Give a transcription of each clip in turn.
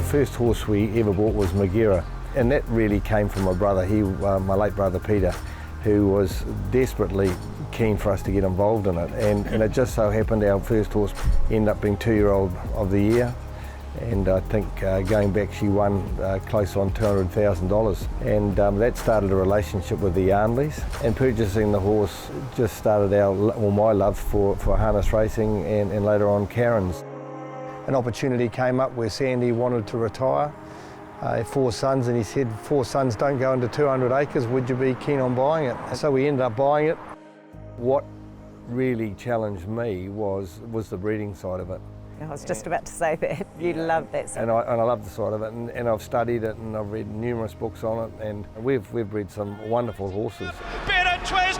first horse we ever bought was Magira, and that really came from my brother, my late brother Peter, who was desperately keen for us to get involved in it, and it just so happened our first horse ended up being 2-year-old of the year, and I think going back she won close on $200,000, and that started a relationship with the Yarnleys, and purchasing the horse just started my love for harness racing and later on Karen's. An opportunity came up where Sandy wanted to retire. 4 sons, and he said, 4 sons don't go into 200 acres, would you be keen on buying it? So we ended up buying it. What really challenged me was the breeding side of it. I was just about to say that. You love that side. And I love the side of it, and I've studied it, and I've read numerous books on it, and we've bred some wonderful horses. Better twist,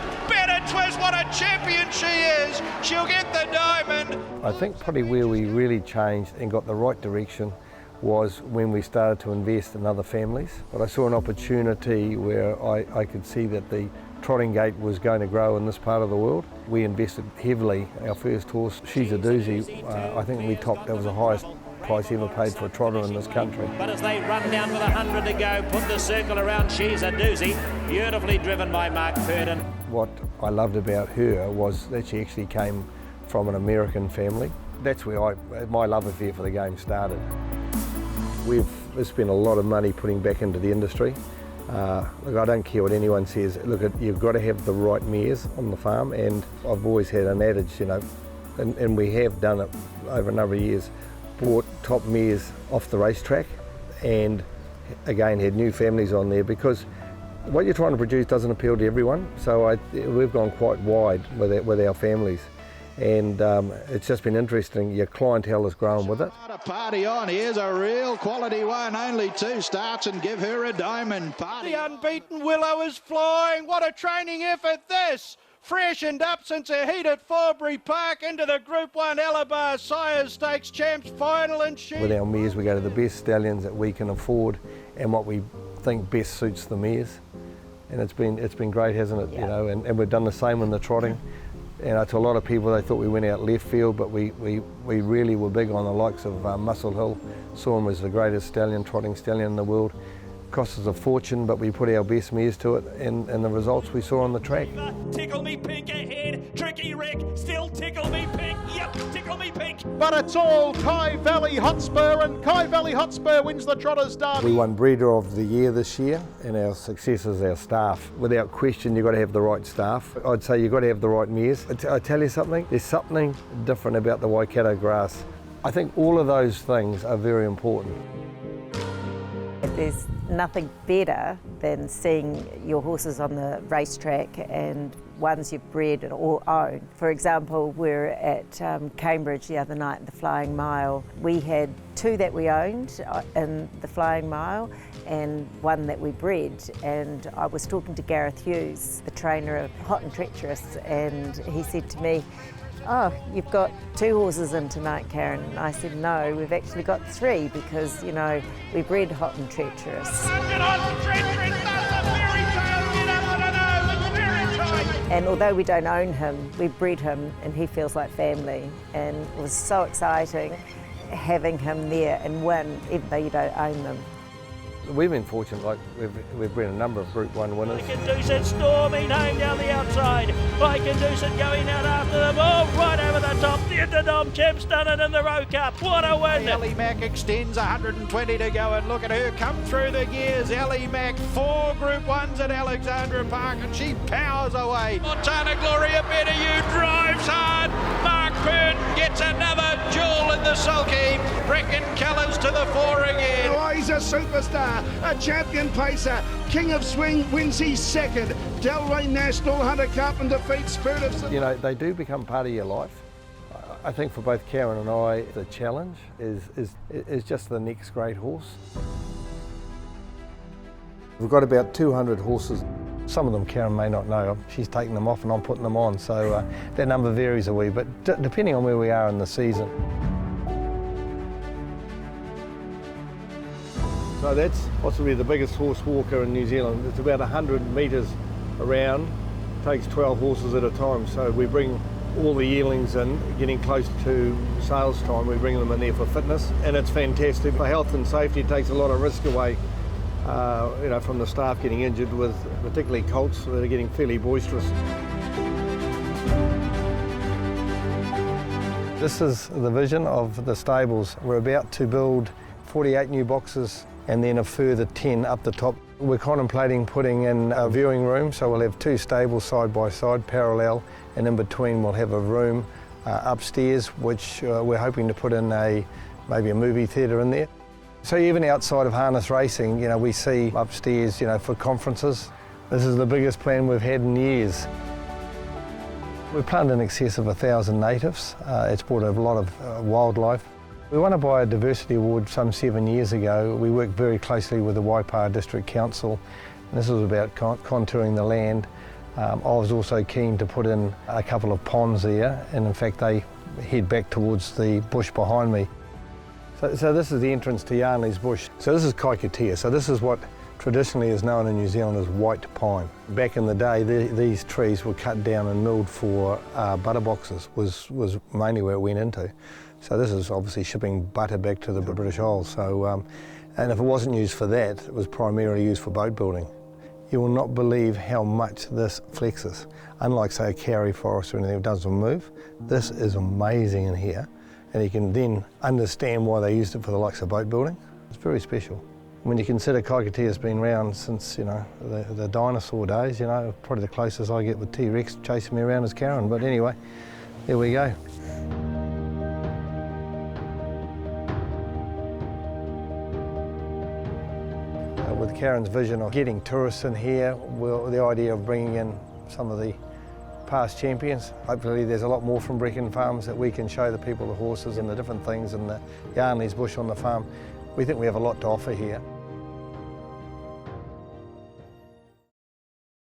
what a champion she is! She'll get the diamond! I think probably where we really changed and got the right direction was when we started to invest in other families. But I saw an opportunity where I could see that the trotting gate was going to grow in this part of the world. We invested heavily. Our first horse, she's a doozy. I think that was the highest price ever paid for a trotter in this country. But as they run down with 100 to go, put the circle around, she's a doozy. Beautifully driven by Mark Purdon. What I loved about her was that she actually came from an American family. That's where my love affair for the game started. We've spent a lot of money putting back into the industry. Look, I don't care what anyone says. Look, you've got to have the right mares on the farm, and I've always had an adage, and we have done it over a number of years, brought top mares off the racetrack, and again had new families on there, because what you're trying to produce doesn't appeal to everyone. So we've gone quite wide with our families. And it's just been interesting. Your clientele has grown with it. A party on. Here's a real quality one. Only 2 starts and give her a diamond. Party. The unbeaten Willow is flying. What a training effort this. Freshened up since a heat at Forbury Park into the Group 1 Alabar Sires Stakes Champs final and shoot. With our mares, we go to the best stallions that we can afford and what we think best suits the mares. And it's been great, hasn't it? Yeah. And we've done the same in the trotting. To a lot of people, they thought we went out left field, but we really were big on the likes of Muscle Hill. Saw him as the greatest trotting stallion in the world. Cost us a fortune, but we put our best mares to it, and the results we saw on the track. Tickle me pink ahead, Tricky Rick, still tickle me pink, yep, tickle me pink. But it's all Kai Valley Hotspur, and Kai Valley Hotspur wins the Trotters' Derby. We won Breeder of the Year this year, and our success is our staff. Without question, you've got to have the right staff. I'd say you've got to have the right mares. I tell you something, there's something different about the Waikato grass. I think all of those things are very important. There's nothing better than seeing your horses on the racetrack and ones you've bred or own. For example, we're at Cambridge the other night, the Flying Mile. We had 2 that we owned in the Flying Mile and 1 that we bred, and I was talking to Gareth Hughes, the trainer of Hot and Treacherous, and he said to me, "Oh, you've got 2 horses in tonight, Karen." And I said, "No, we've actually got 3 because, we bred Hot and Treacherous." And although we don't own him, we bred him and he feels like family. And it was so exciting having him there and win, even though you don't own them. We've been fortunate, like we've bred a number of Group 1 winners. I can do it storming home down the outside. I can do it going out after the ball, right over the top. The Interdom Champ's done it in the Row Cup. What a win! Ellie Mack extends 120 to go, and look at her come through the gears. Ellie Mack, 4 Group 1s at Alexandra Park, and she powers away. Montana Gloria Benayoun drives hard. Mark Purdon gets another jewel in the sulky. Breckon Colours to the fore again. Oh, he's a superstar, a champion pacer. King of Swing wins his 2nd. Delray National Hunter Carpenter defeats Spirit of... They do become part of your life. I think for both Karen and I, the challenge is just the next great horse. We've got about 200 horses. Some of them Karen may not know. She's taking them off and I'm putting them on, so that number varies a wee bit, depending on where we are in the season. So that's possibly the biggest horse walker in New Zealand. It's about 100 metres around, takes 12 horses at a time. So we bring all the yearlings in, getting close to sales time, we bring them in there for fitness, and it's fantastic. For health and safety, it takes a lot of risk away, from the staff getting injured, with particularly colts that are getting fairly boisterous. This is the vision of the stables. We're about to build 48 new boxes and then a further 10 up the top. We're contemplating putting in a viewing room, so we'll have 2 stables side by side, parallel, and in between we'll have a room upstairs, which we're hoping to put in maybe a movie theatre in there. So even outside of harness racing, we see upstairs, for conferences. This is the biggest plan we've had in years. We've planted in excess of 1,000 natives. It's brought a lot of wildlife. We won a biodiversity award some 7 years ago. We worked very closely with the Waipa District Council. This was about contouring the land. I was also keen to put in a couple of ponds there, and in fact they head back towards the bush behind me. So this is the entrance to Yarnley's bush. So this is Kaikatea. So this is what traditionally is known in New Zealand as white pine. Back in the day, these trees were cut down and milled for butter boxes, was mainly where it went into. So this is obviously shipping butter back to the British Isles. So, and if it wasn't used for that, it was primarily used for boat building. You will not believe how much this flexes. Unlike, say, a kauri forest or anything that doesn't move, this is amazing in here. And you can then understand why they used it for the likes of boat building. It's very special. When you consider Kaikatea's been around since, the dinosaur days, probably the closest I get with T-Rex chasing me around is Karen. But anyway, there we go. With Karen's vision of getting tourists in here, the idea of bringing in some of the past champions. Hopefully there's a lot more from Breckon Farms that we can show the people the horses and the different things in the Yarnley's bush on the farm. We think we have a lot to offer here.